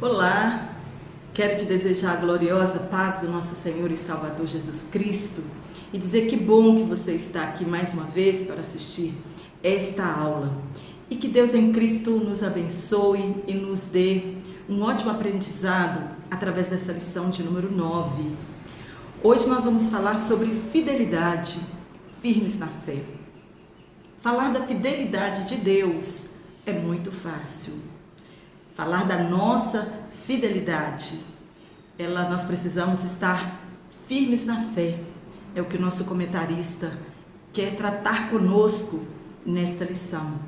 Olá, quero te desejar a gloriosa paz do nosso Senhor e Salvador Jesus Cristo e dizer que bom que você está aqui mais uma vez para assistir esta aula e que Deus em Cristo nos abençoe e nos dê um ótimo aprendizado através dessa lição de número 9. Hoje nós vamos falar sobre fidelidade, firmes na fé. Falar da fidelidade de Deus é muito fácil. Falar da nossa fidelidade, nós precisamos estar firmes na fé. É o que o nosso comentarista quer tratar conosco nesta lição.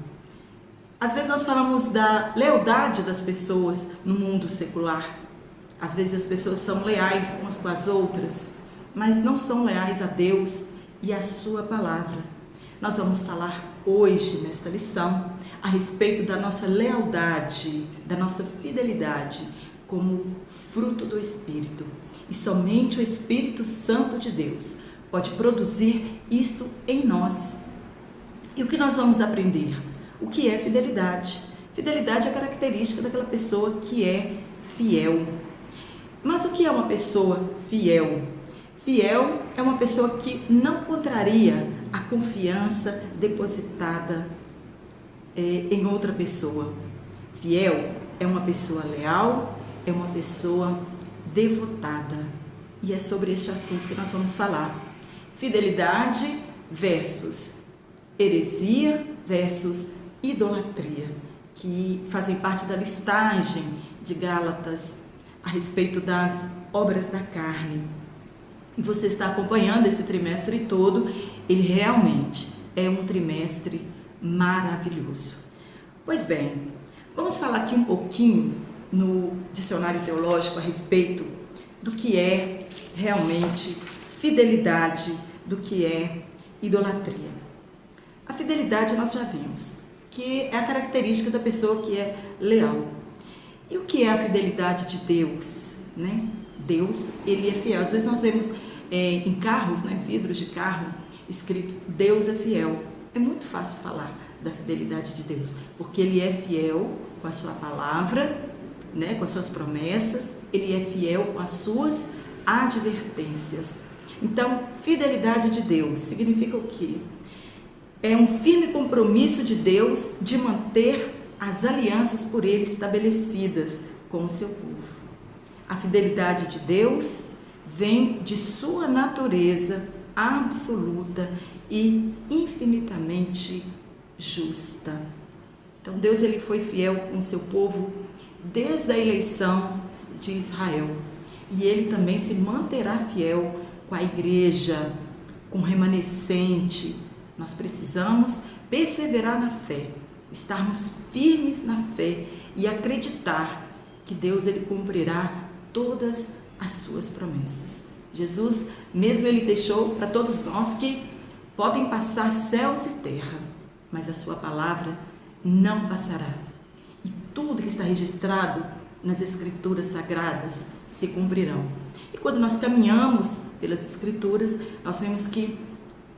Às vezes nós falamos da lealdade das pessoas no mundo secular. Às vezes as pessoas são leais umas com as outras, mas não são leais a Deus e a sua palavra. Nós vamos falar hoje nesta lição a respeito da nossa lealdade, da nossa fidelidade como fruto do Espírito. E somente o Espírito Santo de Deus pode produzir isto em nós. E o que nós vamos aprender? O que é fidelidade? Fidelidade é a característica daquela pessoa que é fiel. Mas o que é uma pessoa fiel? Fiel é uma pessoa que não contraria a confiança depositada em outra pessoa. Fiel é uma pessoa leal, é uma pessoa devotada. E é sobre este assunto que nós vamos falar. Fidelidade versus heresia versus idolatria, que fazem parte da listagem de Gálatas a respeito das obras da carne. E você está acompanhando esse trimestre todo, ele realmente é um trimestre maravilhoso. Pois bem, vamos falar aqui um pouquinho no dicionário teológico a respeito do que é realmente fidelidade, do que é idolatria. A fidelidade nós já vimos, que é a característica da pessoa que é leal. E o que é a fidelidade de Deus, né? Deus, ele é fiel. Às vezes nós vemos em carros, né, vidros de carro, escrito Deus é fiel. É muito fácil falar da fidelidade de Deus, porque ele é fiel com a sua palavra, né, com as suas promessas, ele é fiel com as suas advertências. Então, fidelidade de Deus significa o quê? É um firme compromisso de Deus de manter as alianças por ele estabelecidas com o seu povo. A fidelidade de Deus vem de sua natureza absoluta e infinitamente justa. Então Deus ele foi fiel com o seu povo desde a eleição de Israel. E ele também se manterá fiel com a igreja, com o remanescente. Nós precisamos perseverar na fé, estarmos firmes na fé e acreditar que Deus ele cumprirá todas as suas promessas. Jesus, mesmo ele deixou para todos nós que podem passar céus e terra, mas a sua palavra não passará. E tudo que está registrado nas Escrituras Sagradas se cumprirão. E quando nós caminhamos pelas Escrituras, nós vemos que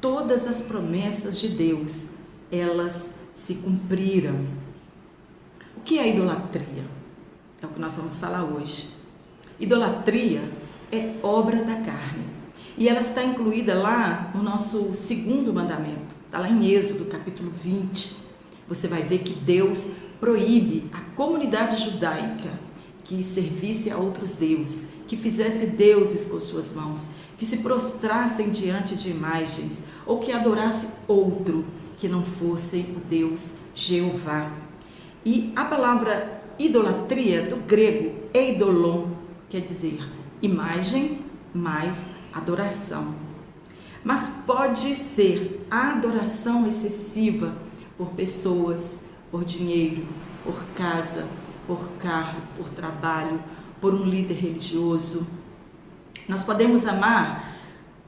todas as promessas de Deus, elas se cumpriram. O que é idolatria? É o que nós vamos falar hoje. Idolatria é obra da carne. E ela está incluída lá no nosso segundo mandamento. Está lá em Êxodo, capítulo 20. Você vai ver que Deus proíbe a comunidade judaica que servisse a outros deuses, que fizesse deuses com suas mãos, que se prostrassem diante de imagens ou que adorasse outro que não fosse o Deus Jeová. E a palavra idolatria, do grego eidolon, quer dizer imagem mais adoração. Mas pode ser a adoração excessiva por pessoas, por dinheiro, por casa, por carro, por trabalho, por um líder religioso. Nós podemos amar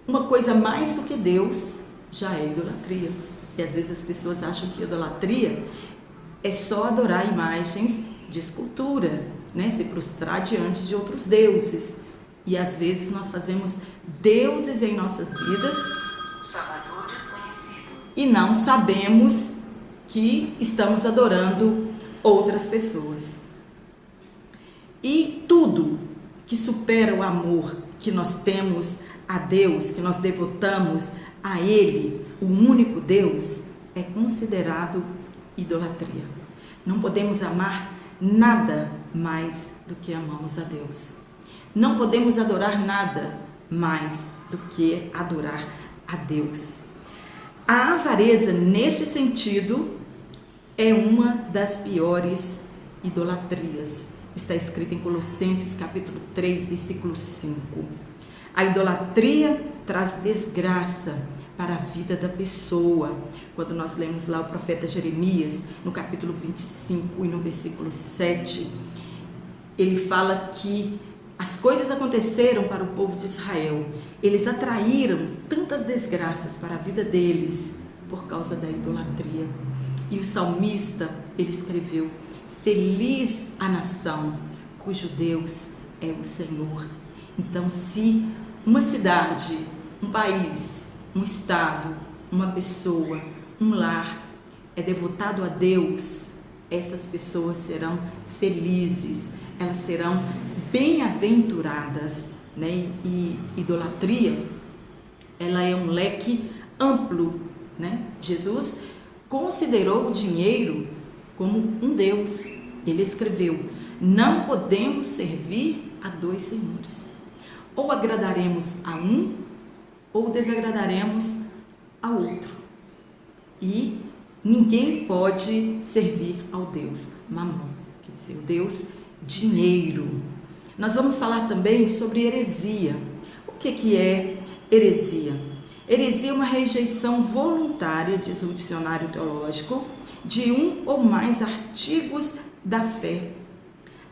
uma coisa mais do que Deus, já é idolatria. E às vezes as pessoas acham que idolatria é só adorar imagens de escultura, né? Se prostrar diante de outros deuses. E às vezes nós fazemos deuses em nossas vidas e não sabemos que estamos adorando outras pessoas. E tudo que supera o amor que nós temos a Deus, que nós devotamos a Ele, o único Deus, é considerado idolatria. Não podemos amar nada mais do que amamos a Deus. Não podemos adorar nada mais do que adorar a Deus. A avareza, neste sentido, é uma das piores idolatrias. Está escrito em Colossenses capítulo 3, versículo 5. A idolatria traz desgraça para a vida da pessoa. Quando nós lemos lá o profeta Jeremias, no capítulo 25 e no versículo 7, ele fala que as coisas aconteceram para o povo de Israel. Eles atraíram tantas desgraças para a vida deles por causa da idolatria. E o salmista, ele escreveu: feliz a nação cujo Deus é o Senhor. Então, se uma cidade, um país, um estado, uma pessoa, um lar é devotado a Deus, essas pessoas serão felizes, elas serão bem-aventuradas, né? E idolatria, ela é um leque amplo, né? Jesus considerou o dinheiro como um Deus. Ele escreveu: não podemos servir a dois senhores. Ou agradaremos a um, ou desagradaremos ao outro. E ninguém pode servir ao Deus Mamon, quer dizer, o Deus dinheiro. Nós vamos falar também sobre heresia. O que é heresia? Heresia é uma rejeição voluntária, diz o dicionário teológico, de um ou mais artigos da fé.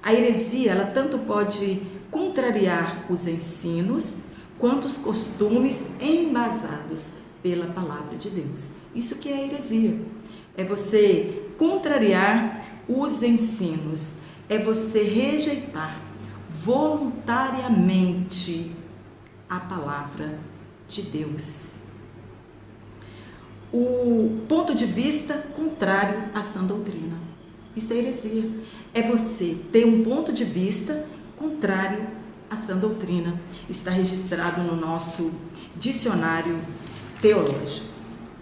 A heresia, ela tanto pode contrariar os ensinos, quanto os costumes embasados pela palavra de Deus. Isso que é heresia. É você contrariar os ensinos, é você rejeitar voluntariamente a palavra de Deus. O ponto de vista contrário à sã doutrina. Isso é heresia. É você ter um ponto de vista contrário à sã doutrina. Está registrado no nosso dicionário teológico.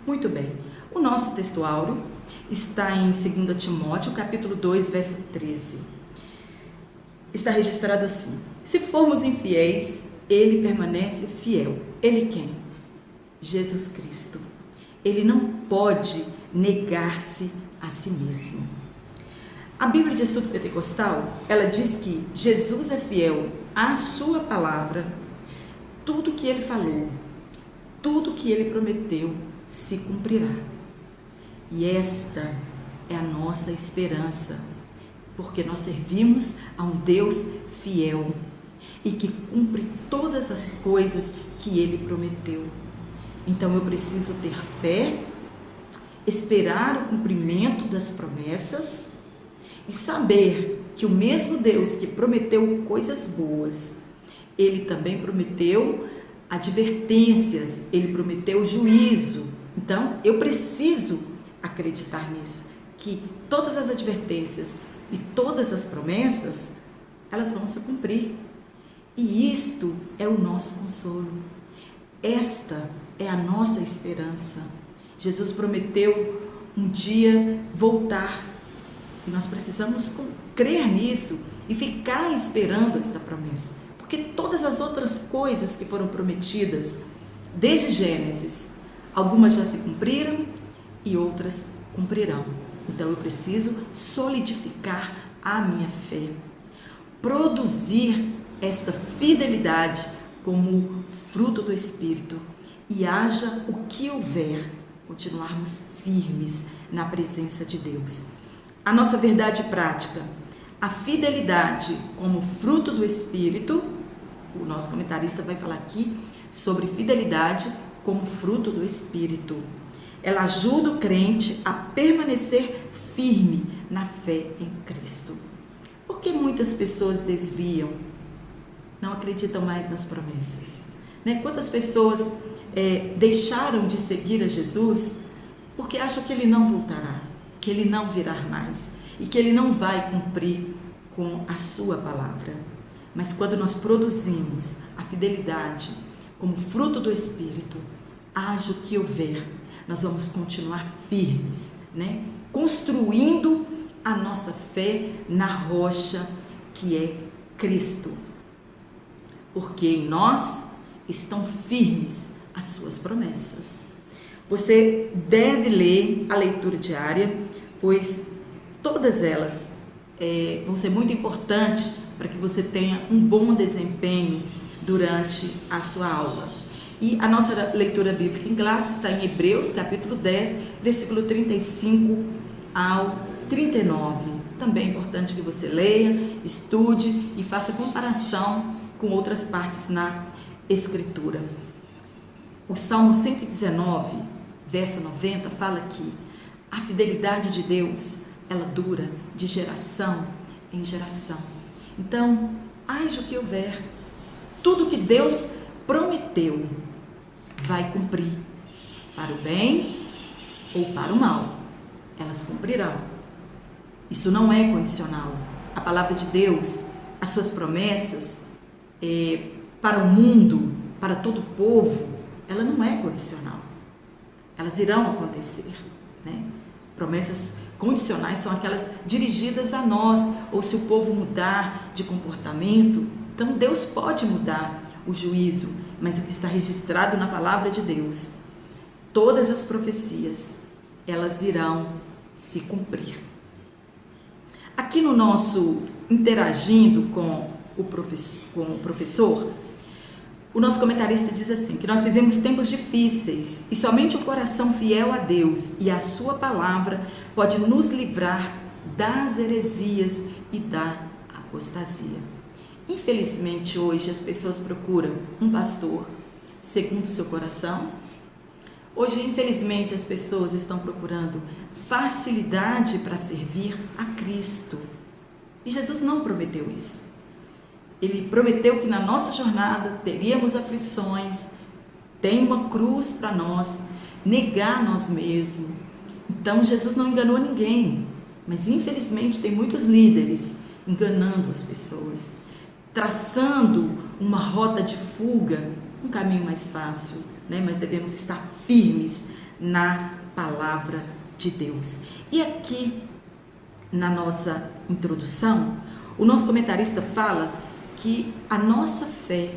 Muito bem. O nosso texto áureo está em 2 Timóteo, capítulo 2, verso 13. Está registrado assim: se formos infiéis, ele permanece fiel. Ele quem? Jesus Cristo. Ele não pode negar-se a si mesmo. A Bíblia de Estudo Pentecostal, ela diz que Jesus é fiel à sua palavra. Tudo que ele falou, tudo que ele prometeu se cumprirá. E esta é a nossa esperança, porque nós servimos a um Deus fiel e que cumpre todas as coisas que ele prometeu. Então eu preciso ter fé, esperar o cumprimento das promessas e saber que o mesmo Deus que prometeu coisas boas, ele também prometeu advertências, ele prometeu juízo. Então eu preciso acreditar nisso, que todas as advertências e todas as promessas, elas vão se cumprir. E isto é o nosso consolo. Esta é a nossa esperança. Jesus prometeu um dia voltar e nós precisamos crer nisso e ficar esperando esta promessa, porque todas as outras coisas que foram prometidas desde Gênesis, algumas já se cumpriram e outras cumprirão. Então eu preciso solidificar a minha fé, produzir esta fidelidade como fruto do Espírito, e haja o que houver, continuarmos firmes na presença de Deus. A nossa verdade prática, a fidelidade como fruto do Espírito, o nosso comentarista vai falar aqui sobre fidelidade como fruto do Espírito. Ela ajuda o crente a permanecer firme na fé em Cristo. Por que muitas pessoas desviam? Não acreditam mais nas promessas, né? Quantas pessoas deixaram de seguir a Jesus porque acham que ele não voltará, que ele não virá mais e que ele não vai cumprir com a sua palavra. Mas quando nós produzimos a fidelidade como fruto do Espírito, haja o que houver, nós vamos continuar firmes, né? Construindo a nossa fé na rocha que é Cristo. Porque em nós estão firmes as suas promessas. Você deve ler a leitura diária, pois todas elas vão ser muito importantes para que você tenha um bom desempenho durante a sua aula. E a nossa leitura bíblica em classe está em Hebreus, capítulo 10, versículo 35 ao 39. Também é importante que você leia, estude e faça comparação com outras partes na Escritura. O Salmo 119, verso 90, fala que a fidelidade de Deus, ela dura de geração em geração. Então, haja o que houver, tudo que Deus prometeu vai cumprir, para o bem ou para o mal, elas cumprirão. Isso não é condicional. A palavra de Deus, as suas promessas para o mundo, para todo o povo, ela não é condicional. Elas irão acontecer, né? Promessas condicionais são aquelas dirigidas a nós, ou se o povo mudar de comportamento, então Deus pode mudar o juízo, mas o que está registrado na palavra de Deus, todas as profecias, elas irão se cumprir. Aqui no nosso interagindo com o professor, o nosso comentarista diz assim, que nós vivemos tempos difíceis e somente o coração fiel a Deus e a sua palavra pode nos livrar das heresias e da apostasia. Infelizmente, hoje as pessoas procuram um pastor segundo o seu coração. Hoje, infelizmente, as pessoas estão procurando facilidade para servir a Cristo. E Jesus não prometeu isso. Ele prometeu que na nossa jornada teríamos aflições, tem uma cruz para nós, negar nós mesmos. Então, Jesus não enganou ninguém, mas infelizmente tem muitos líderes enganando as pessoas, traçando uma rota de fuga, um caminho mais fácil, né? Mas devemos estar firmes na palavra de Deus. E aqui, na nossa introdução, o nosso comentarista fala que a nossa fé,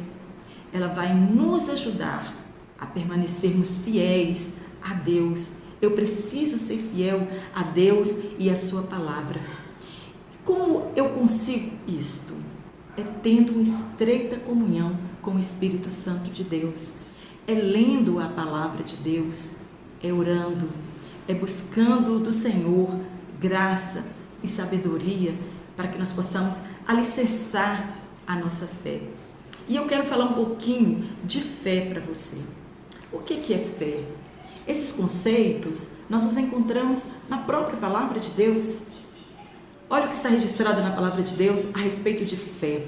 ela vai nos ajudar a permanecermos fiéis a Deus. Eu preciso ser fiel a Deus e a sua palavra. Como eu consigo isto? É tendo uma estreita comunhão com o Espírito Santo de Deus. É lendo a palavra de Deus, é orando, é buscando do Senhor graça e sabedoria para que nós possamos alicerçar a nossa fé. E eu quero falar um pouquinho de fé para você. O que é fé? Esses conceitos nós os encontramos na própria palavra de Deus. Olha o que está registrado na palavra de Deus a respeito de fé.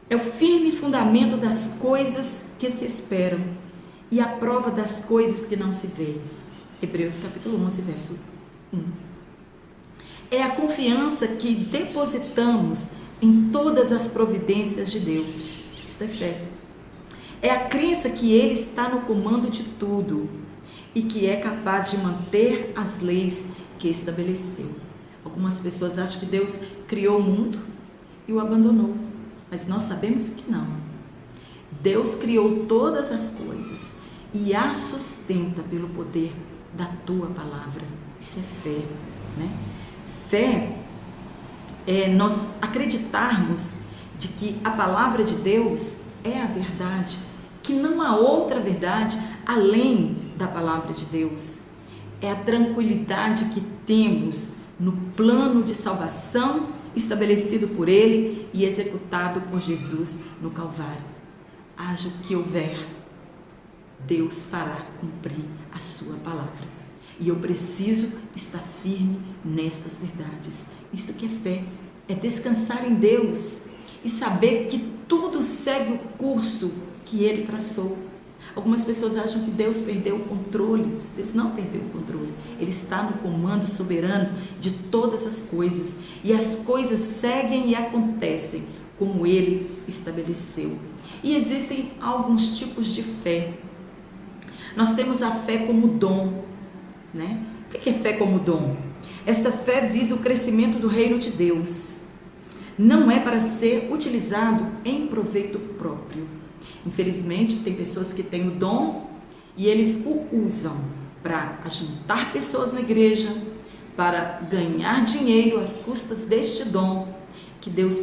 É o firme fundamento das coisas que se esperam e a prova das coisas que não se vê. Hebreus capítulo 11, verso 1. É a confiança que depositamos em todas as providências de Deus. Isto é fé. É a crença que Ele está no comando de tudo e que é capaz de manter as leis que estabeleceu. Algumas pessoas acham que Deus criou o mundo e o abandonou, mas nós sabemos que não. Deus criou todas as coisas e as sustenta pelo poder da tua palavra. Isso é fé, né? Fé é nós acreditarmos de que a palavra de Deus é a verdade, que não há outra verdade além da palavra de Deus. É a tranquilidade que temos no plano de salvação estabelecido por Ele e executado por Jesus no Calvário. Haja o que houver, Deus fará cumprir a sua palavra. E eu preciso estar firme nestas verdades. Isto que é fé, é descansar em Deus e saber que tudo segue o curso que Ele traçou. Algumas pessoas acham que Deus perdeu o controle. Deus não perdeu o controle. Ele está no comando soberano de todas as coisas. E as coisas seguem e acontecem como Ele estabeleceu. E existem alguns tipos de fé. Nós temos a fé como dom, né? O que é fé como dom? Esta fé visa o crescimento do reino de Deus. Não é para ser utilizado em proveito próprio. Infelizmente, tem pessoas que têm o dom e eles o usam para ajuntar pessoas na igreja, para ganhar dinheiro às custas deste dom que Deus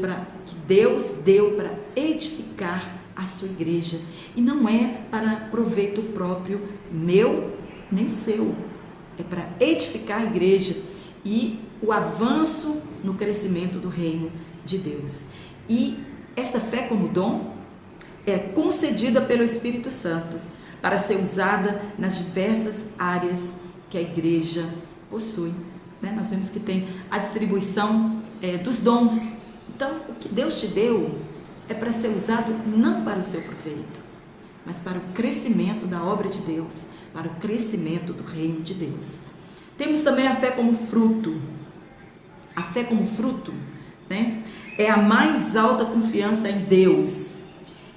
deu para edificar a sua igreja. E não é para proveito próprio meu nem seu. É para edificar a igreja e o avanço no crescimento do reino de Deus. E esta fé como dom é concedida pelo Espírito Santo para ser usada nas diversas áreas que a igreja possui. Nós vemos que tem a distribuição dos dons. Então, o que Deus te deu é para ser usado não para o seu proveito, mas para o crescimento da obra de Deus, para o crescimento do reino de Deus. Temos também a fé como fruto. A fé como fruto, é a mais alta confiança em Deus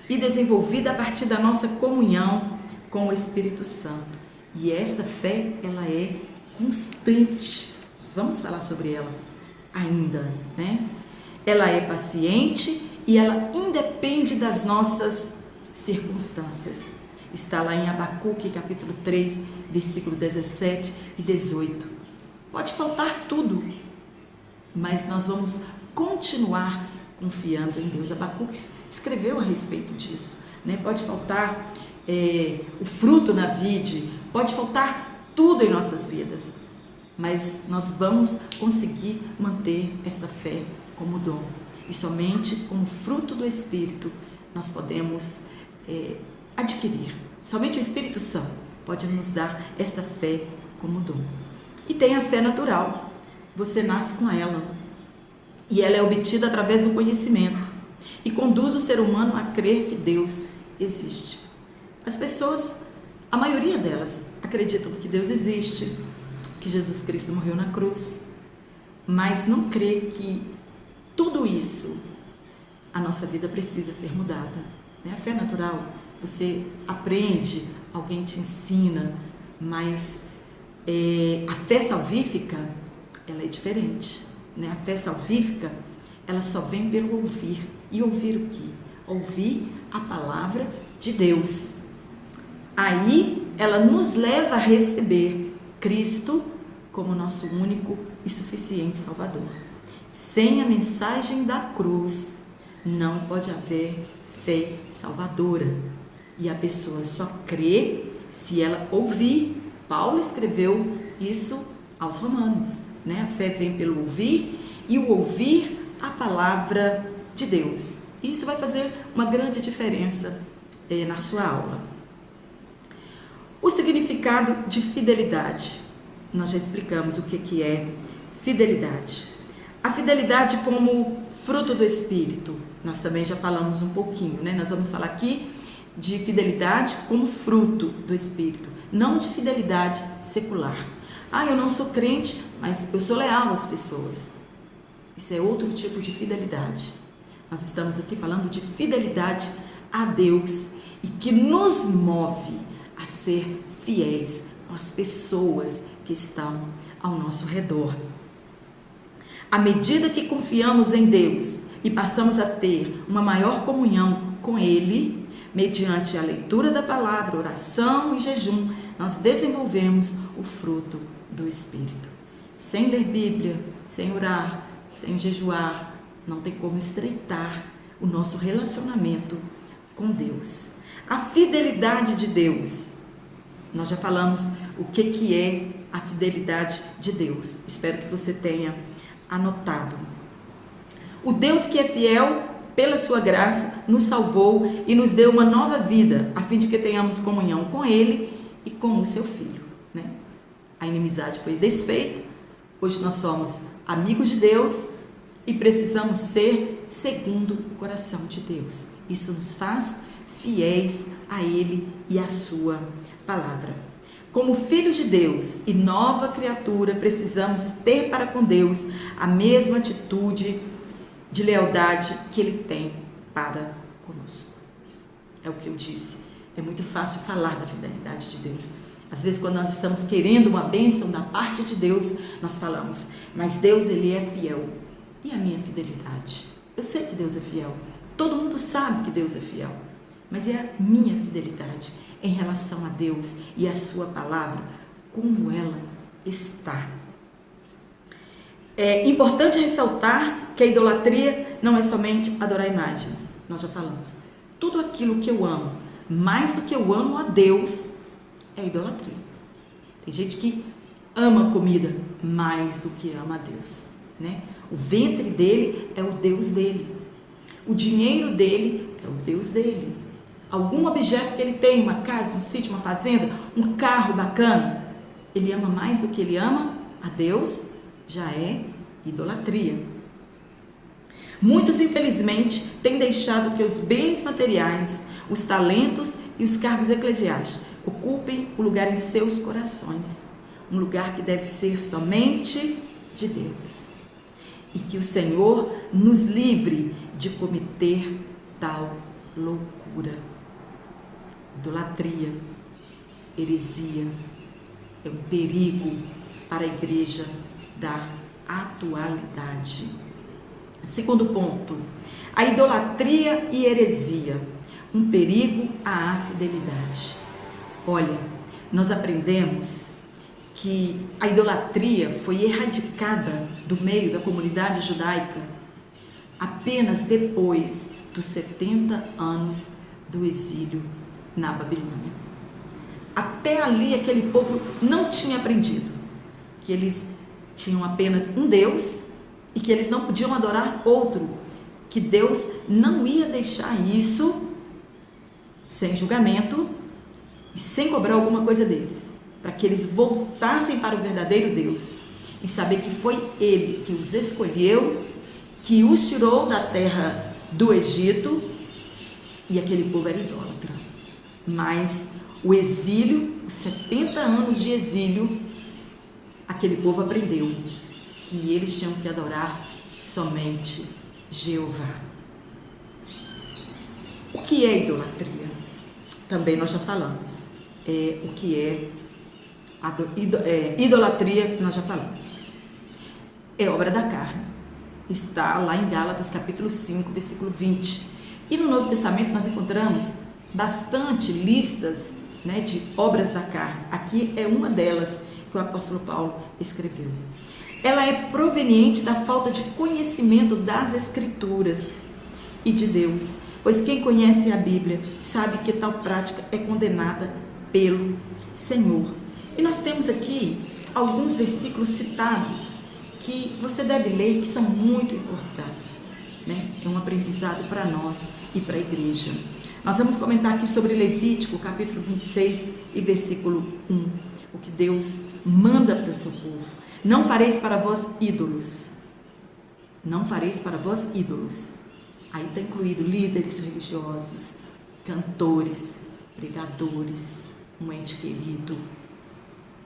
e desenvolvida a partir da nossa comunhão com o Espírito Santo. E esta fé, ela é constante. Nós vamos falar sobre ela ainda, Ela é paciente e ela independe das nossas circunstâncias. Está lá em Abacuque, capítulo 3, versículo 17 e 18. Pode faltar tudo, mas nós vamos continuar confiando em Deus. Abacuque escreveu a respeito disso, Pode faltar o fruto na vide, pode faltar tudo em nossas vidas, mas nós vamos conseguir manter esta fé como dom. E somente com o fruto do Espírito nós podemos adquirir. Somente o Espírito Santo pode nos dar esta fé como dom. E tem a fé natural. Você nasce com ela. E ela é obtida através do conhecimento. E conduz o ser humano a crer que Deus existe. As pessoas, a maioria delas, acreditam que Deus existe, que Jesus Cristo morreu na cruz, mas não crê que tudo isso, a nossa vida precisa ser mudada. A fé natural, você aprende, alguém te ensina, mas a fé salvífica, ela é diferente. A fé salvífica, ela só vem pelo ouvir. E ouvir o quê? Ouvir a palavra de Deus. Aí, ela nos leva a receber Cristo como nosso único e suficiente Salvador. Sem a mensagem da cruz, não pode haver fé salvadora. E a pessoa só crê se ela ouvir. Paulo escreveu isso aos Romanos, A fé vem pelo ouvir e o ouvir a palavra de Deus. E isso vai fazer uma grande diferença na sua aula. O significado de fidelidade. Nós já explicamos o que é fidelidade. A fidelidade como fruto do Espírito, nós também já falamos um pouquinho, Nós vamos falar aqui de fidelidade como fruto do Espírito, não de fidelidade secular. Eu não sou crente, mas eu sou leal às pessoas. Isso é outro tipo de fidelidade. Nós estamos aqui falando de fidelidade a Deus e que nos move a ser fiéis com as pessoas que estão ao nosso redor. À medida que confiamos em Deus e passamos a ter uma maior comunhão com Ele, mediante a leitura da palavra, oração e jejum, nós desenvolvemos o fruto do Espírito. Sem ler Bíblia, sem orar, sem jejuar, não tem como estreitar o nosso relacionamento com Deus. A fidelidade de Deus. Nós já falamos o que é a fidelidade de Deus. Espero que você tenha anotado. O Deus que é fiel, pela sua graça, nos salvou e nos deu uma nova vida, a fim de que tenhamos comunhão com Ele e com o seu Filho. A inimizade foi desfeita, hoje nós somos amigos de Deus e precisamos ser segundo o coração de Deus. Isso nos faz fiéis a Ele e à sua palavra. Como filhos de Deus e nova criatura, precisamos ter para com Deus a mesma atitude de lealdade que Ele tem para conosco. É o que eu disse. É muito fácil falar da fidelidade de Deus. Às vezes, quando nós estamos querendo uma bênção da parte de Deus, nós falamos, mas Deus, Ele é fiel. E a minha fidelidade? Eu sei que Deus é fiel. Todo mundo sabe que Deus é fiel. Mas é a minha fidelidade em relação a Deus e a sua palavra, como ela está. É importante ressaltar que a idolatria não é somente adorar imagens. Nós já falamos. Tudo aquilo que eu amo, mais do que eu amo a Deus, é idolatria. Tem gente que ama comida mais do que ama a Deus, né? O ventre dele é o Deus dele. O dinheiro dele é o Deus dele. Algum objeto que ele tem, uma casa, um sítio, uma fazenda, um carro bacana, ele ama mais do que ele ama a Deus, já é idolatria. Muitos, infelizmente, têm deixado que os bens materiais, os talentos e os cargos eclesiásticos ocupem o lugar em seus corações, um lugar que deve ser somente de Deus. E que o Senhor nos livre de cometer tal loucura. Idolatria, heresia, é um perigo para a igreja da atualidade. Segundo ponto, a idolatria e heresia, um perigo à fidelidade. Olha, nós aprendemos que a idolatria foi erradicada do meio da comunidade judaica apenas depois dos 70 anos do exílio na Babilônia. Até ali aquele povo não tinha aprendido que eles tinham apenas um Deus e que eles não podiam adorar outro, que Deus não ia deixar isso sem julgamento e sem cobrar alguma coisa deles, para que eles voltassem para o verdadeiro Deus e saber que foi Ele que os escolheu, que os tirou da terra do Egito, e aquele povo era idólatra. Mas o exílio, os 70 anos de exílio, aquele povo aprendeu que eles tinham que adorar somente Jeová. O que é idolatria? Também nós já falamos. O que é idolatria, nós já falamos. É obra da carne. Está lá em Gálatas capítulo 5, versículo 20. E no Novo Testamento nós encontramos bastante listas, né, de obras da carne. Aqui é uma delas que o apóstolo Paulo escreveu. Ela é proveniente da falta de conhecimento das Escrituras e de Deus, pois quem conhece a Bíblia sabe que tal prática é condenada pelo Senhor. E nós temos aqui alguns versículos citados que você deve ler, que são muito importantes, né? É um aprendizado para nós e para a igreja. Nós vamos comentar aqui sobre Levítico, capítulo 26 e versículo 1, o que Deus manda para o seu povo. Não fareis para vós ídolos. Não fareis para vós ídolos. Aí está incluído líderes religiosos, cantores, pregadores, um ente querido.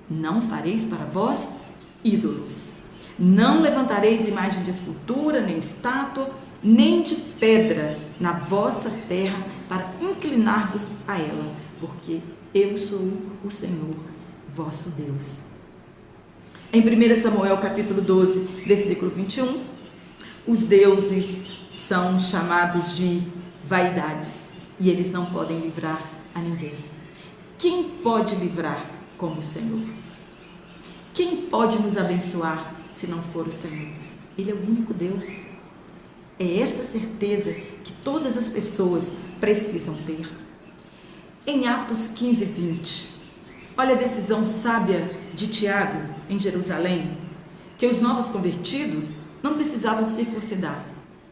Não fareis para vós ídolos. Não levantareis imagem de escultura, nem estátua, nem de pedra na vossa terra para inclinar-vos a ela, porque eu sou o Senhor, vosso Deus. Em 1 Samuel capítulo 12, versículo 21, os deuses são chamados de vaidades e eles não podem livrar a ninguém. Quem pode livrar como o Senhor? Quem pode nos abençoar se não for o Senhor? Ele é o único Deus. É esta certeza que todas as pessoas precisam ter. Em Atos 15, 20, olha a decisão sábia de Tiago em Jerusalém, que os novos convertidos não precisavam circuncidar,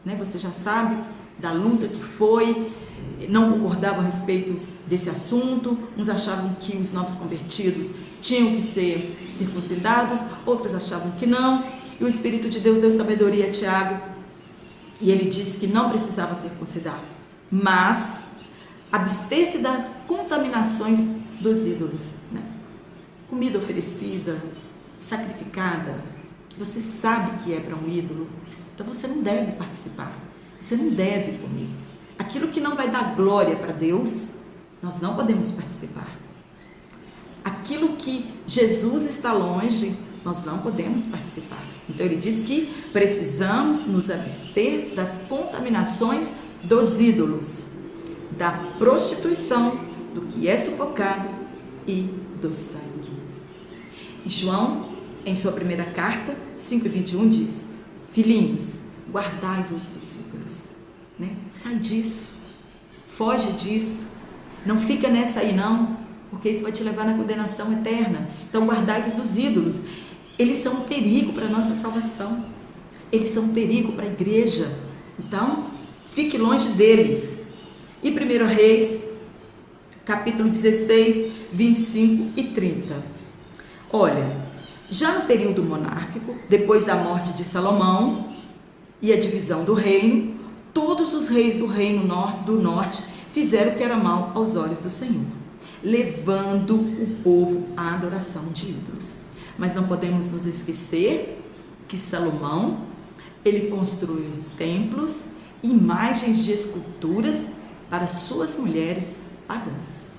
né? Você já sabe da luta que foi, não concordavam a respeito desse assunto, uns achavam que os novos convertidos tinham que ser circuncidados, outros achavam que não, e o Espírito de Deus deu sabedoria a Tiago, e ele disse que não precisava circuncidar, mas abster-se das contaminações dos ídolos, né? Comida oferecida, sacrificada, que você sabe que é para um ídolo, então você não deve participar, você não deve comer. Aquilo que não vai dar glória para Deus, nós não podemos participar. Aquilo que Jesus está longe, nós não podemos participar. Então ele diz que precisamos nos abster das contaminações dos ídolos, da prostituição, do que é sufocado e do sangue. E João, em sua primeira carta, 5:21, diz: filhinhos, guardai-vos dos ídolos, né? Sai disso, foge disso, não fica nessa aí não, porque isso vai te levar na condenação eterna. Então guardai-vos dos ídolos. Eles são um perigo para a nossa salvação, eles são um perigo para a igreja, então fique longe deles. E 1 Reis, capítulo 16, 25 e 30. Olha, já no período monárquico, depois da morte de Salomão e a divisão do reino, todos os reis do reino do norte fizeram o que era mal aos olhos do Senhor, levando o povo à adoração de ídolos. Mas não podemos nos esquecer que Salomão, ele construiu templos, imagens de esculturas para suas mulheres pagãs.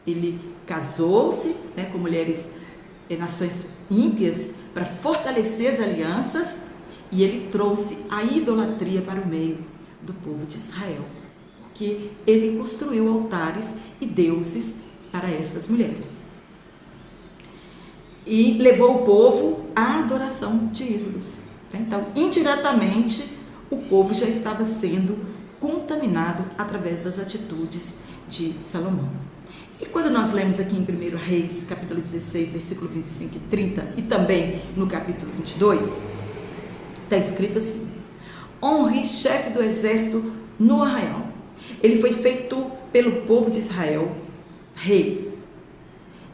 Ele casou-se, né, com mulheres nações ímpias para fortalecer as alianças, e ele trouxe a idolatria para o meio do povo de Israel, porque ele construiu altares e deuses para estas mulheres e levou o povo à adoração de ídolos. Então, indiretamente, o povo já estava sendo contaminado através das atitudes de Salomão. E quando nós lemos aqui em 1 Reis, capítulo 16, versículo 25 e 30, e também no capítulo 22, está escrito assim: honre chefe do exército no arraial. Ele foi feito pelo povo de Israel rei,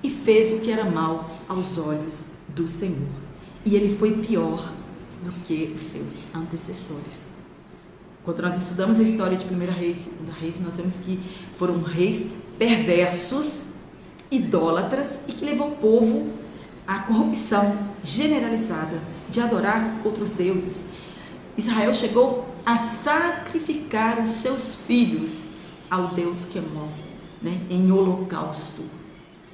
e fez o que era mal aos olhos do Senhor. E ele foi pior do que os seus antecessores. Quando nós estudamos a história de 1 Reis e 2 Reis, nós vemos que foram reis perversos, idólatras, e que levou o povo à corrupção generalizada de adorar outros deuses. Israel chegou a sacrificar os seus filhos ao Deus Quemos, né, em holocausto.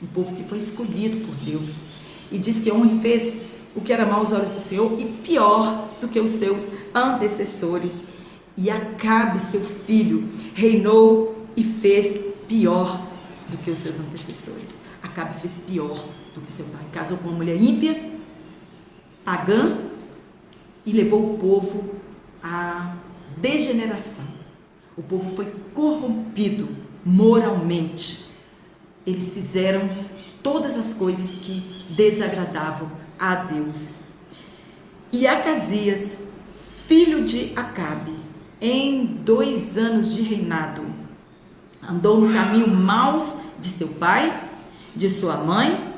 Um povo que foi escolhido por Deus. E diz que Omri fez o que era mal aos olhos do Senhor e pior do que os seus antecessores. E Acabe, seu filho, reinou e fez pior do que os seus antecessores. Acabe fez pior do que seu pai. Casou com uma mulher ímpia, pagã, e levou o povo à degeneração. O povo foi corrompido moralmente. Eles fizeram todas as coisas que desagradavam a Deus. E Acasias, filho de Acabe, em 2 anos de reinado, andou no caminho maus de seu pai, de sua mãe,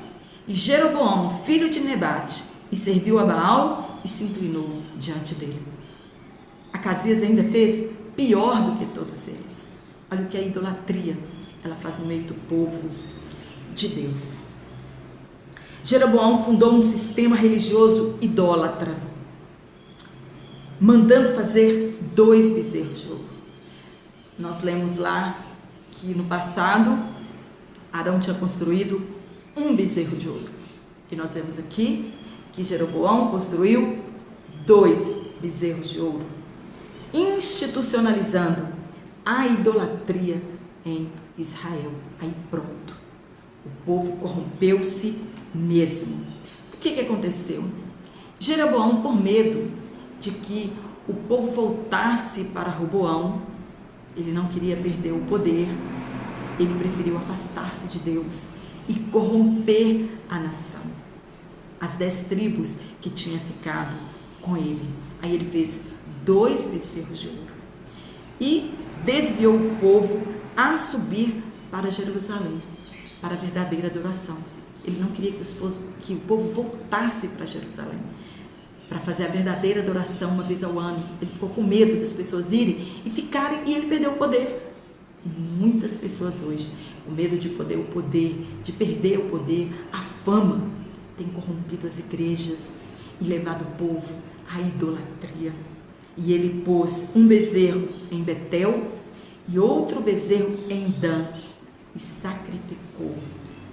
e Jeroboão, filho de Nebate, e serviu a Baal e se inclinou diante dele. Acasias ainda fez pior do que todos eles. Olha o que a idolatria ela faz no meio do povo de Deus. Jeroboão fundou um sistema religioso idólatra, mandando fazer 2 bezerros de ouro. Nós lemos lá que no passado Arão tinha construído um bezerro de ouro. E nós vemos aqui que Jeroboão construiu 2 bezerros de ouro, institucionalizando a idolatria em Israel. Aí pronto, o povo corrompeu-se mesmo. O que aconteceu? Jeroboão, por medo de que o povo voltasse para Roboão, ele não queria perder o poder, ele preferiu afastar-se de Deus e corromper a nação, as 10 tribos que tinha ficado com ele. Aí ele fez 2 bezerros de ouro e desviou o povo a subir para Jerusalém, para a verdadeira adoração. Ele não queria que o povo voltasse para Jerusalém, para fazer a verdadeira adoração uma vez ao ano. Ele ficou com medo das pessoas irem e ficarem, e ele perdeu o poder. E muitas pessoas hoje, com medo de perder o poder, a fama, têm corrompido as igrejas e levado o povo à idolatria. E ele pôs um bezerro em Betel e outro bezerro em Dan e sacrificou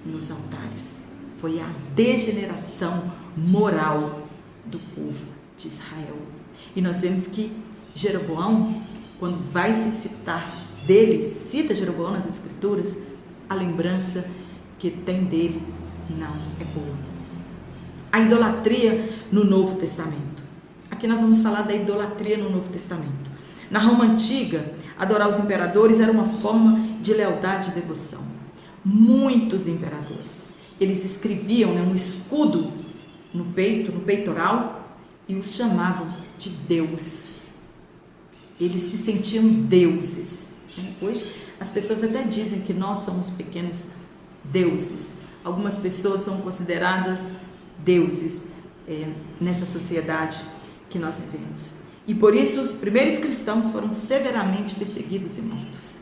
nos altares. Foi a degeneração moral do povo de Israel. E nós vemos que Jeroboão, quando vai se citar dele, cita Jeroboão nas Escrituras, a lembrança que tem dele não é boa. A idolatria no Novo Testamento. Aqui nós vamos falar da idolatria no Novo Testamento. Na Roma Antiga, adorar os imperadores era uma forma de lealdade e devoção. Muitos imperadores, eles escreviam um escudo no peito, no peitoral, e os chamavam de Deus. Eles se sentiam deuses. Hoje as pessoas até dizem que nós somos pequenos deuses. Algumas pessoas são consideradas deuses nessa sociedade que nós vivemos. E por isso os primeiros cristãos foram severamente perseguidos e mortos.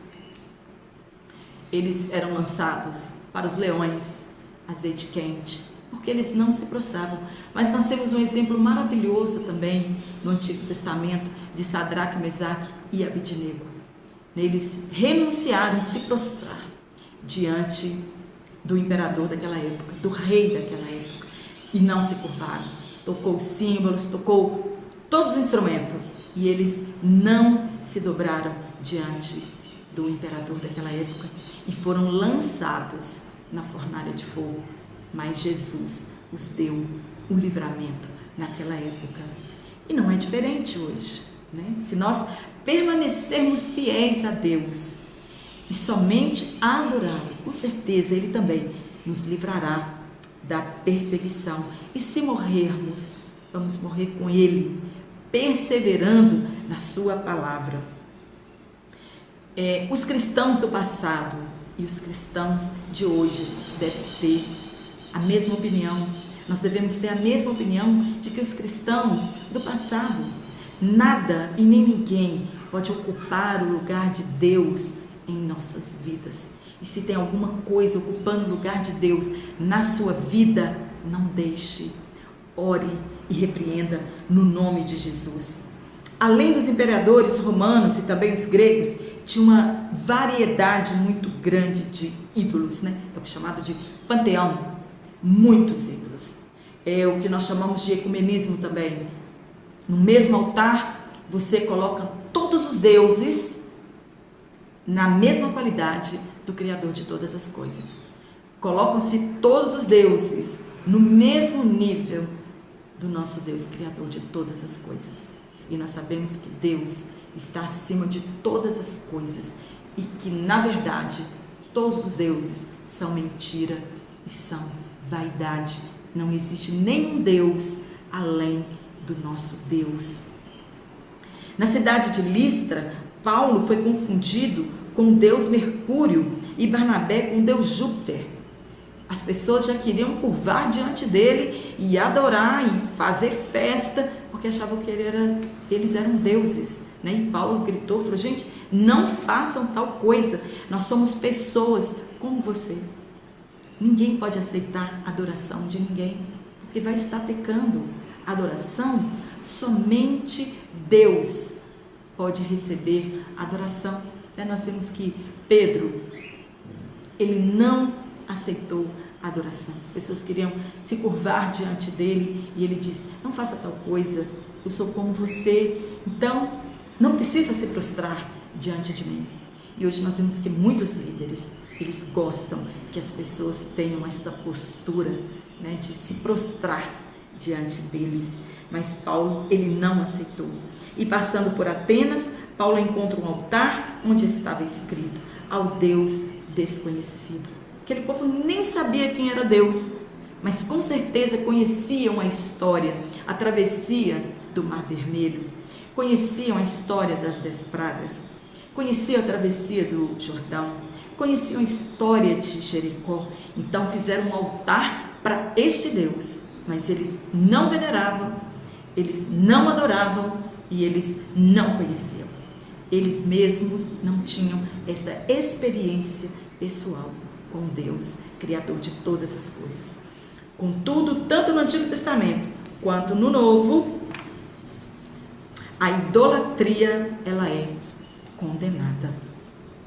Eles eram lançados para os leões, azeite quente, porque eles não se prostravam. Mas nós temos um exemplo maravilhoso também no Antigo Testamento de Sadraque, Mesaque e Abednego. Eles renunciaram a se prostrar diante do imperador daquela época, do rei daquela época, e não se curvaram. Tocou os símbolos, tocou todos os instrumentos, e eles não se dobraram diante do imperador daquela época e foram lançados na fornalha de fogo. Mas Jesus os deu o livramento naquela época. E não é diferente hoje, né? Se nós permanecermos fiéis a Deus e somente adorá-lo, com certeza Ele também nos livrará da perseguição. E se morrermos, vamos morrer com Ele, perseverando na sua palavra. Os cristãos do passado e os cristãos de hoje devem ter a mesma opinião. Nós devemos ter a mesma opinião de que os cristãos do passado, nada e nem ninguém pode ocupar o lugar de Deus em nossas vidas. E se tem alguma coisa ocupando o lugar de Deus na sua vida, não deixe. Ore e repreenda no nome de Jesus. Além dos imperadores romanos e também os gregos, tinha uma variedade muito grande de ídolos, né? É o chamado de panteão, muitos ídolos. É o que nós chamamos de ecumenismo também. No mesmo altar, você coloca todos os deuses na mesma qualidade do Criador de todas as coisas. Colocam-se todos os deuses no mesmo nível do nosso Deus, Criador de todas as coisas. E nós sabemos que Deus está acima de todas as coisas e que, na verdade, todos os deuses são mentira e são vaidade. Não existe nenhum Deus além do nosso Deus. Na cidade de Listra, Paulo foi confundido com o deus Mercúrio e Barnabé com o deus Júpiter. As pessoas já queriam curvar diante dele e adorar e fazer festa, porque achavam que eles eram deuses, né? E Paulo gritou, falou, gente, não façam tal coisa, nós somos pessoas como você. Ninguém pode aceitar a adoração de ninguém, porque vai estar pecando. A adoração, somente Deus pode receber adoração. Nós vemos que Pedro, ele não aceitou a adoração. As pessoas queriam se curvar diante dele e ele disse, não faça tal coisa, eu sou como você, então não precisa se prostrar diante de mim. E hoje nós vemos que muitos líderes, eles gostam que as pessoas tenham esta postura, né, de se prostrar diante deles. Mas Paulo, ele não aceitou. E passando por Atenas, Paulo encontra um altar onde estava escrito, ao Deus desconhecido. Aquele povo nem sabia quem era Deus, mas com certeza conheciam a história, a travessia do Mar Vermelho, conheciam a história das 10 pragas, conheciam a travessia do Jordão, conheciam a história de Jericó. Então fizeram um altar para este Deus, mas eles não veneravam, eles não adoravam e eles não conheciam. eles mesmos não tinham esta experiência pessoal com Deus, Criador de todas as coisas. Contudo, tanto no Antigo Testamento quanto no Novo, a idolatria, ela é condenada.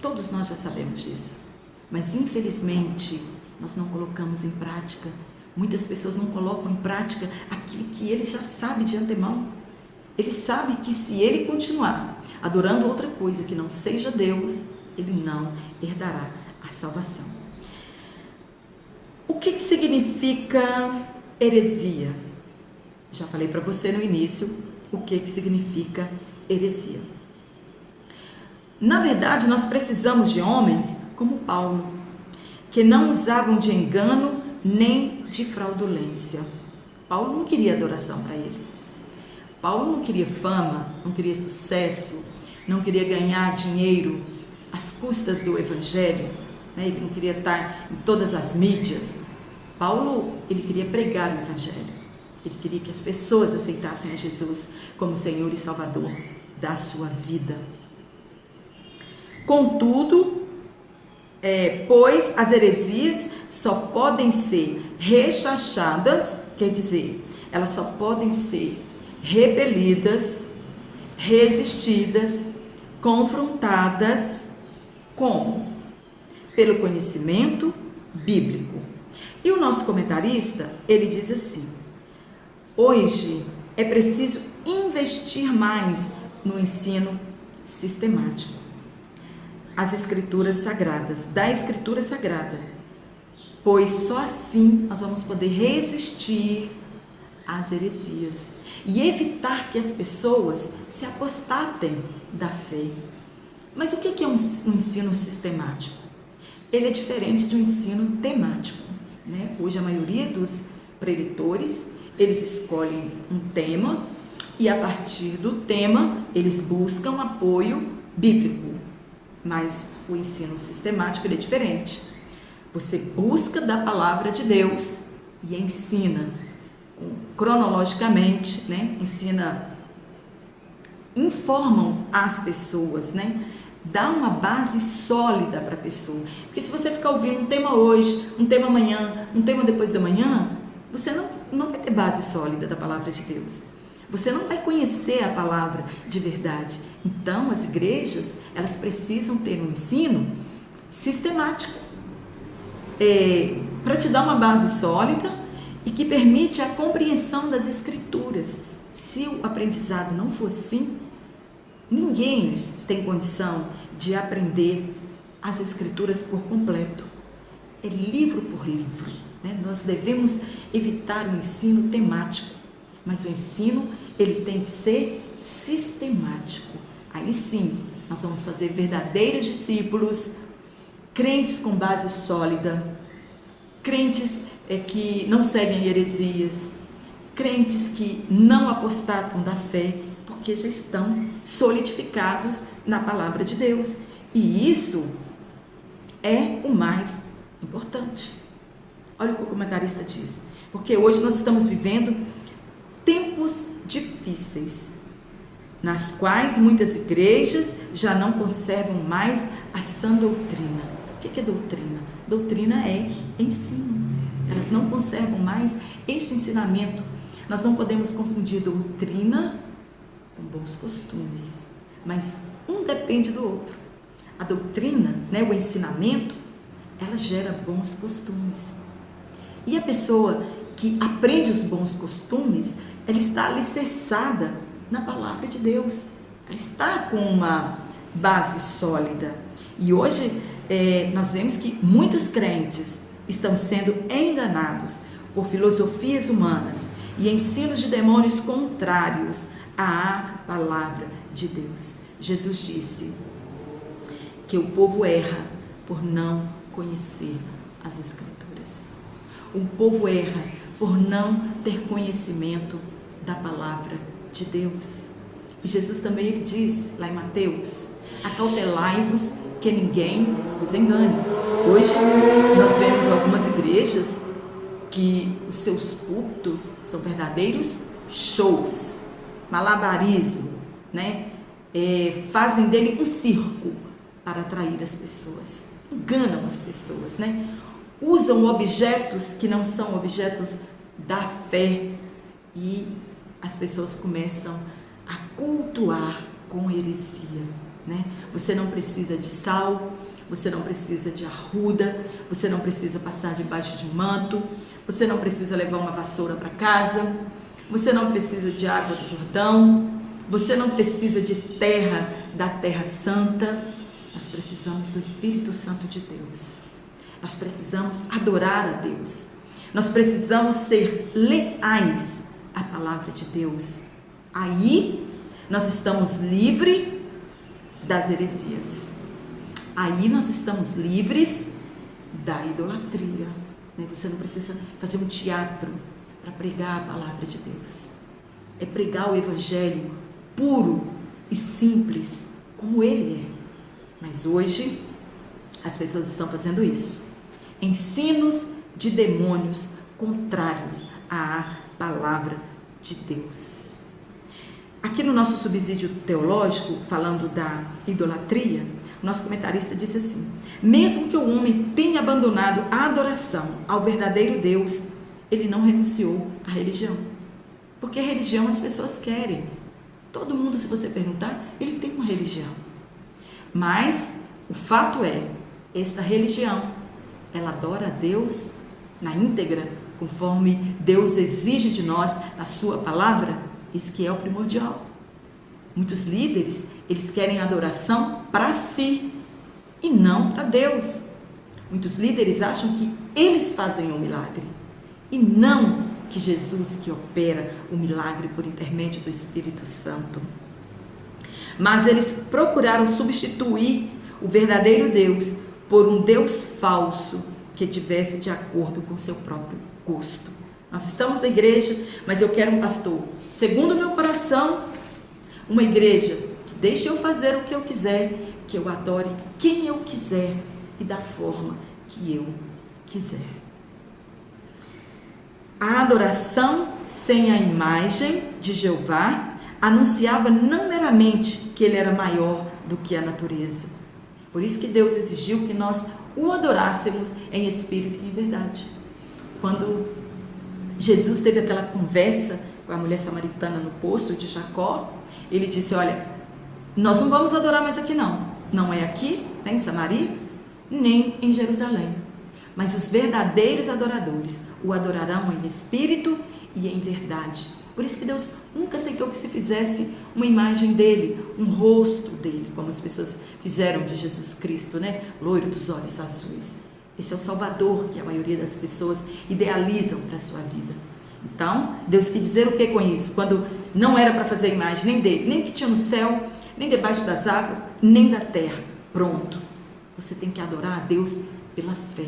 Todos nós já sabemos disso, mas infelizmente nós não colocamos em prática. Muitas pessoas não colocam em prática aquilo que ele já sabe de antemão. Ele sabe que se ele continuar adorando outra coisa que não seja Deus, ele não herdará a salvação. O que significa heresia? Já falei para você no início o que significa heresia. Na verdade, nós precisamos de homens como Paulo, que não usavam de engano nem de fraudulência. Paulo não queria adoração para ele. Paulo não queria fama, não queria sucesso, não queria ganhar dinheiro às custas do evangelho, né? Ele não queria estar em todas as mídias. Paulo, ele queria pregar o evangelho. Ele queria que as pessoas aceitassem a Jesus como Senhor e Salvador da sua vida. Contudo, pois as heresias só podem ser rechaçadas, quer dizer, elas só podem ser repelidas, resistidas, confrontadas, como? Pelo conhecimento bíblico. E o nosso comentarista, ele diz assim: hoje é preciso investir mais no ensino sistemático, as escrituras sagradas, da escritura sagrada, pois só assim nós vamos poder resistir às heresias e evitar que as pessoas se apostatem da fé. Mas o que é um ensino sistemático? Ele é diferente de um ensino temático, né? Hoje a maioria dos preletores, eles escolhem um tema e a partir do tema eles buscam apoio bíblico. Mas o ensino sistemático, ele é diferente. Você busca da palavra de Deus e ensina cronologicamente, né? Informam as pessoas, né? Dá uma base sólida para a pessoa. Porque se você ficar ouvindo um tema hoje, um tema amanhã, um tema depois da manhã, você não vai ter base sólida da palavra de Deus. Você não vai conhecer a palavra de verdade. Então, as igrejas, elas precisam ter um ensino sistemático, para te dar uma base sólida e que permite a compreensão das escrituras. Se o aprendizado não for assim, ninguém tem condição de aprender as escrituras por completo. É livro por livro, né? Nós devemos evitar o ensino temático. Mas o ensino, ele tem que ser sistemático. Aí sim, nós vamos fazer verdadeiros discípulos, crentes com base sólida, crentes que não seguem heresias, crentes que não apostatam da fé, porque já estão solidificados na palavra de Deus. E isso é o mais importante. Olha o que o comentarista diz. Porque hoje nós estamos vivendo tempos difíceis, nas quais muitas igrejas já não conservam mais a sã doutrina. O que é doutrina? Doutrina é ensino. Elas não conservam mais este ensinamento. Nós não podemos confundir doutrina com bons costumes, mas um depende do outro. A doutrina, né, o ensinamento, ela gera bons costumes. E a pessoa que aprende os bons costumes, ela está alicerçada na palavra de Deus. Ela está com uma base sólida. E hoje nós vemos que muitos crentes estão sendo enganados por filosofias humanas e ensinos de demônios contrários à palavra de Deus. Jesus disse que o povo erra por não conhecer as Escrituras. O povo erra por não ter conhecimento da palavra de Deus. E Jesus também ele diz lá em Mateus: acautelai-vos que ninguém vos engane. Hoje nós vemos algumas igrejas que os seus púlpitos são verdadeiros shows, malabarismo, né? fazem dele um circo para atrair as pessoas, enganam as pessoas, né? Usam objetos que não são objetos da fé e as pessoas começam a cultuar com heresia, né? Você não precisa de sal, você não precisa de arruda, você não precisa passar debaixo de um manto, você não precisa levar uma vassoura para casa, você não precisa de água do Jordão, você não precisa de terra da Terra Santa. Nós precisamos do Espírito Santo de Deus. Nós precisamos adorar a Deus. Nós precisamos ser leais à palavra de Deus. Aí nós estamos livres das heresias. Aí nós estamos livres da idolatria. Você não precisa fazer um teatro para pregar a palavra de Deus. É pregar o Evangelho puro e simples, como ele é. Mas hoje as pessoas estão fazendo isso. Ensinos de demônios contrários à palavra de Deus. Aqui no nosso subsídio teológico, falando da idolatria, o nosso comentarista disse assim: mesmo que o homem tenha abandonado a adoração ao verdadeiro Deus, ele não renunciou à religião. Porque a religião as pessoas querem. Todo mundo, se você perguntar, ele tem uma religião. Mas o fato é, esta religião, ela adora a Deus na íntegra, conforme Deus exige de nós na sua palavra. Isso que é o primordial. Muitos líderes, eles querem adoração para si e não para Deus. Muitos líderes acham que eles fazem o milagre e não que Jesus que opera o milagre por intermédio do Espírito Santo. Mas eles procuraram substituir o verdadeiro Deus por um Deus falso que tivesse de acordo com seu próprio gosto. Nós estamos na igreja, mas eu quero um pastor segundo o meu coração, uma igreja que deixe eu fazer o que eu quiser, que eu adore quem eu quiser e da forma que eu quiser. A adoração sem a imagem de Jeová anunciava não meramente que ele era maior do que a natureza. Por isso que Deus exigiu que nós o adorássemos em espírito e em verdade. Quando Jesus teve aquela conversa com a mulher samaritana no poço de Jacó, ele disse: olha, nós não vamos adorar mais aqui não. Não é aqui, nem em Samaria, nem em Jerusalém. Mas os verdadeiros adoradores o adorarão em espírito e em verdade. Por isso que Deus nunca aceitou que se fizesse uma imagem dele, um rosto dele, como as pessoas fizeram de Jesus Cristo, né? Loiro dos olhos azuis. Esse é o Salvador que a maioria das pessoas idealizam para a sua vida. Então, Deus quis dizer o que com isso? Quando não era para fazer a imagem nem dele, nem que tinha no céu, nem debaixo das águas, nem da terra. Pronto. Você tem que adorar a Deus pela fé,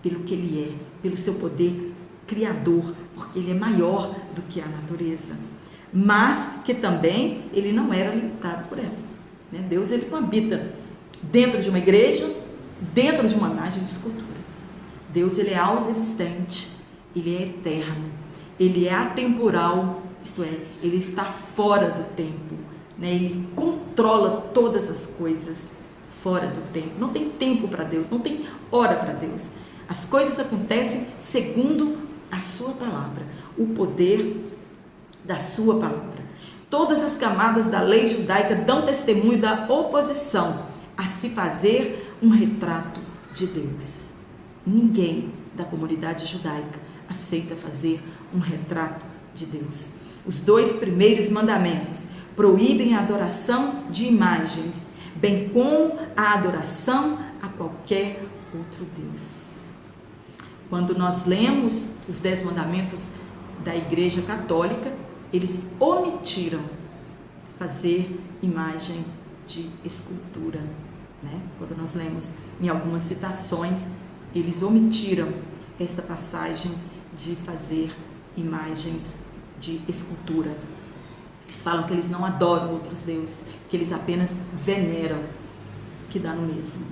pelo que ele é, pelo seu poder criador, porque ele é maior do que a natureza. Mas que também ele não era limitado por ela. Né? Deus, ele não habita dentro de uma igreja, dentro de uma imagem de escultura. Deus, ele é autoexistente, ele é eterno, ele é atemporal, isto é, ele está fora do tempo, né? Ele controla todas as coisas fora do tempo. Não tem tempo para Deus, não tem hora para Deus. As coisas acontecem segundo a sua palavra, o poder da sua palavra. Todas as camadas da lei judaica dão testemunho da oposição a se fazer um retrato de Deus. Ninguém da comunidade judaica aceita fazer um retrato de Deus. Os 2 primeiros mandamentos proíbem a adoração de imagens, bem como a adoração a qualquer outro Deus. Quando nós lemos os 10 mandamentos da Igreja Católica, eles omitiram fazer imagem de escultura, né? Quando nós lemos em algumas citações, eles omitiram esta passagem de fazer imagens de escultura. Eles falam que eles não adoram outros deuses, que eles apenas veneram, que dá no mesmo.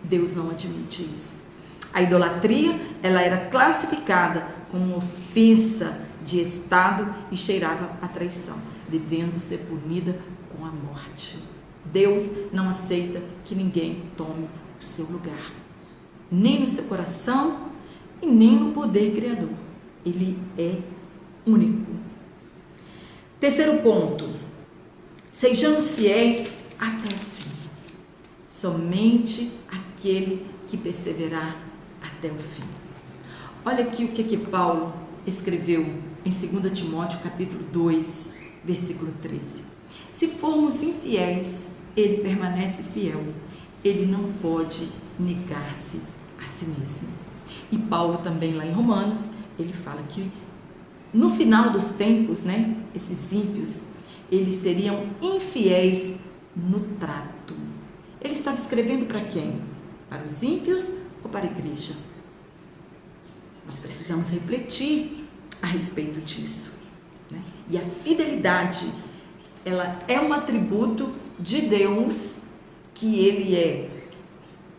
Deus não admite isso. A idolatria, ela era classificada como ofensa de Estado e cheirava a traição, devendo ser punida com a morte. Deus não aceita que ninguém tome o seu lugar, nem no seu coração e nem no poder criador. Ele é único. Terceiro ponto, sejamos fiéis até o fim. Somente aquele que perseverar até o fim. Olha aqui o que Paulo escreveu em 2 Timóteo capítulo 2, versículo 13. Se formos infiéis, ele permanece fiel. Ele não pode negar-se a si mesmo. E Paulo também lá em Romanos, ele fala que no final dos tempos, esses ímpios, eles seriam infiéis no trato. Ele estava escrevendo para quem? Para os ímpios ou para a igreja? Nós precisamos refletir a respeito disso. E a fidelidade, ela é um atributo de Deus que ele é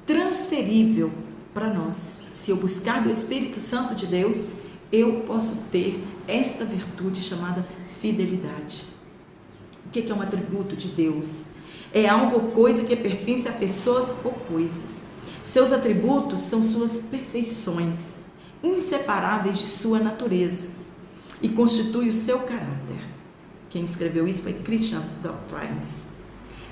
transferível para nós. Se eu buscar do Espírito Santo de Deus, eu posso ter esta virtude chamada fidelidade. O que é um atributo de Deus? É algo ou coisa que pertence a pessoas ou coisas. Seus atributos são suas perfeições, inseparáveis de sua natureza, e constitui o seu caráter. Quem escreveu isso foi Christian Dawkins.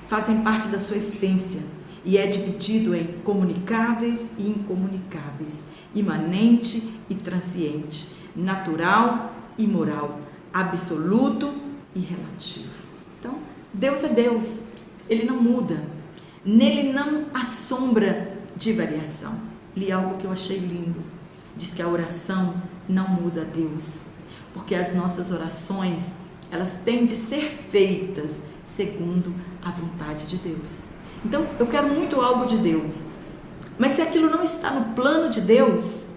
Fazem parte da sua essência e é dividido em comunicáveis e incomunicáveis, imanente e transiente, natural e moral, absoluto e relativo. Então, Deus é Deus, Ele não muda, nele não há sombra de variação. Li algo que eu achei lindo, diz que a oração não muda a Deus, porque as nossas orações, elas têm de ser feitas segundo a vontade de Deus. Então, eu quero muito algo de Deus, mas se aquilo não está no plano de Deus,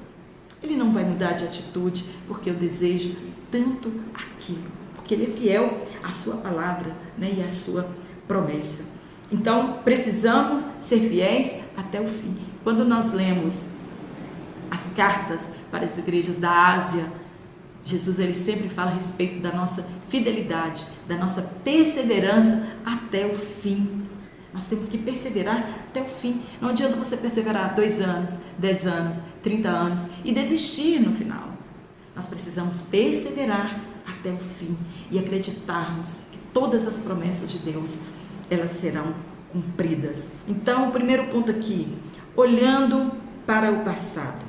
Ele não vai mudar de atitude, porque eu desejo tanto aquilo, porque Ele é fiel à sua palavra, e à sua promessa. Então, precisamos ser fiéis até o fim. Quando nós lemos as cartas para as igrejas da Ásia, Jesus ele sempre fala a respeito da nossa fidelidade, da nossa perseverança até o fim. Nós temos que perseverar até o fim. Não adianta você perseverar 2 anos, 10 anos, 30 anos e desistir no final. Nós precisamos perseverar até o fim e acreditarmos que todas as promessas de Deus, elas serão cumpridas. Então, o primeiro ponto aqui, olhando para o passado.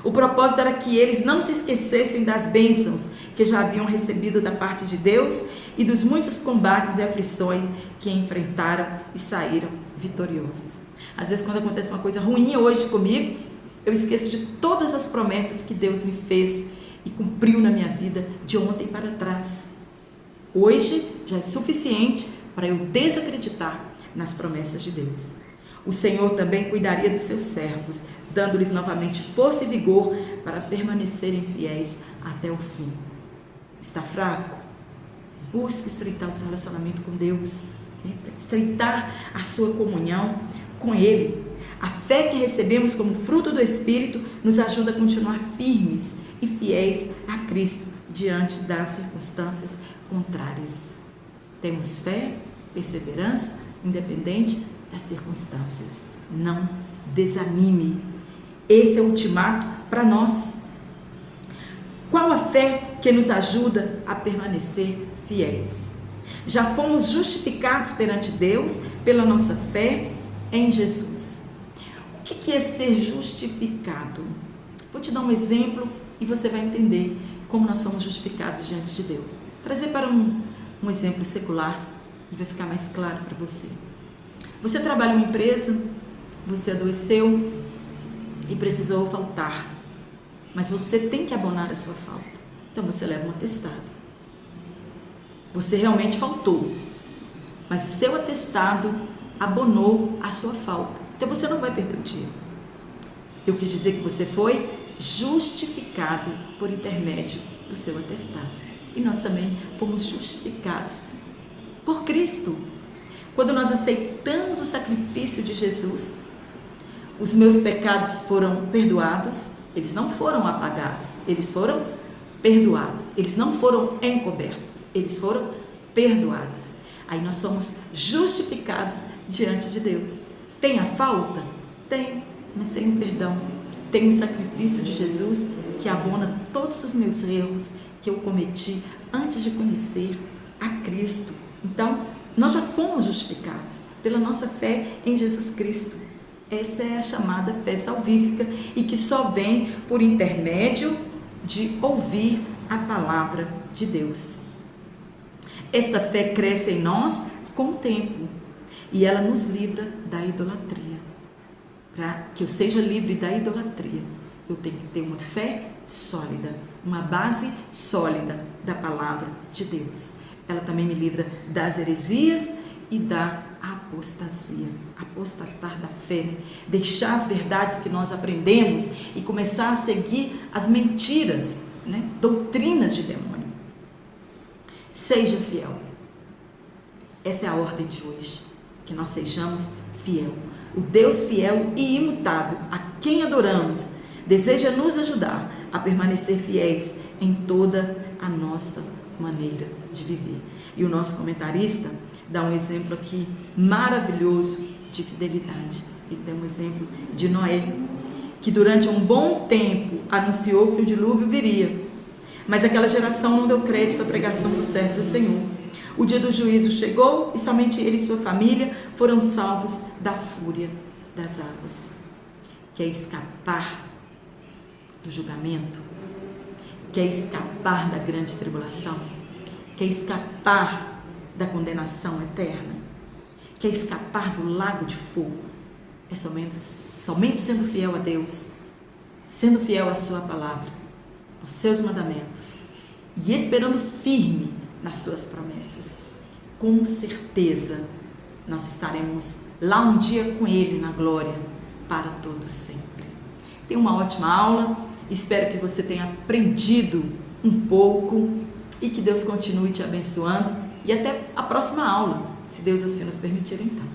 O propósito era que eles não se esquecessem das bênçãos que já haviam recebido da parte de Deus e dos muitos combates e aflições que enfrentaram e saíram vitoriosos. Às vezes, quando acontece uma coisa ruim hoje comigo, eu esqueço de todas as promessas que Deus me fez e cumpriu na minha vida de ontem para trás. Hoje já é suficiente para eu desacreditar nas promessas de Deus. O Senhor também cuidaria dos seus servos, dando-lhes novamente força e vigor para permanecerem fiéis até o fim. Está fraco? Busque estreitar o seu relacionamento com Deus, estreitar a sua comunhão com Ele. A fé que recebemos como fruto do Espírito nos ajuda a continuar firmes e fiéis a Cristo diante das circunstâncias contrárias. Temos fé, perseverança, independente das circunstâncias. Não desanime. Esse é o ultimato para nós. Qual a fé que nos ajuda a permanecer fiéis? Já fomos justificados perante Deus pela nossa fé em Jesus. O que é ser justificado? Vou te dar um exemplo e você vai entender como nós somos justificados diante de Deus. Trazer para um exemplo secular e vai ficar mais claro para você. Você trabalha em uma empresa, você adoeceu e precisou faltar, mas você tem que abonar a sua falta. Então você leva um atestado. Você realmente faltou, mas o seu atestado abonou a sua falta. Então você não vai perder o dia. Eu quis dizer que você foi justificado por intermédio do seu atestado. E nós também fomos justificados por Cristo. Quando nós aceitamos o sacrifício de Jesus, os meus pecados foram perdoados, eles não foram apagados, eles foram perdoados, eles não foram encobertos, eles foram perdoados. Aí nós somos justificados diante de Deus. Tem a falta? Tem, mas tem o perdão. Tem o sacrifício de Jesus que abona todos os meus erros que eu cometi antes de conhecer a Cristo. Então, nós já fomos justificados pela nossa fé em Jesus Cristo. Essa é a chamada fé salvífica e que só vem por intermédio de ouvir a palavra de Deus. Esta fé cresce em nós com o tempo e ela nos livra da idolatria. Para que eu seja livre da idolatria, eu tenho que ter uma fé sólida, uma base sólida da palavra de Deus. Ela também me livra das heresias e da apostasia, apostatar da fé, né? Deixar as verdades que nós aprendemos e começar a seguir as mentiras, né? Doutrinas de demônio. Seja fiel. Essa é a ordem de hoje, que nós sejamos fiel. O Deus fiel e imutável, a quem adoramos, deseja nos ajudar a permanecer fiéis em toda a nossa maneira de viver. E o nosso comentarista dá um exemplo aqui maravilhoso de fidelidade. Ele dá um exemplo de Noé, que durante um bom tempo anunciou que o dilúvio viria, mas aquela geração não deu crédito à pregação do servo do Senhor. O dia do juízo chegou e somente ele e sua família foram salvos da fúria das águas. Quer escapar do julgamento? Quer escapar da grande tribulação? Quer escapar da condenação eterna? Quer escapar do lago de fogo? É somente sendo fiel a Deus, sendo fiel à sua palavra, aos seus mandamentos e esperando firme nas suas promessas. Com certeza nós estaremos lá um dia com Ele na glória para todo sempre. Tenha uma ótima aula, espero que você tenha aprendido um pouco e que Deus continue te abençoando e até a próxima aula, se Deus assim nos permitir então.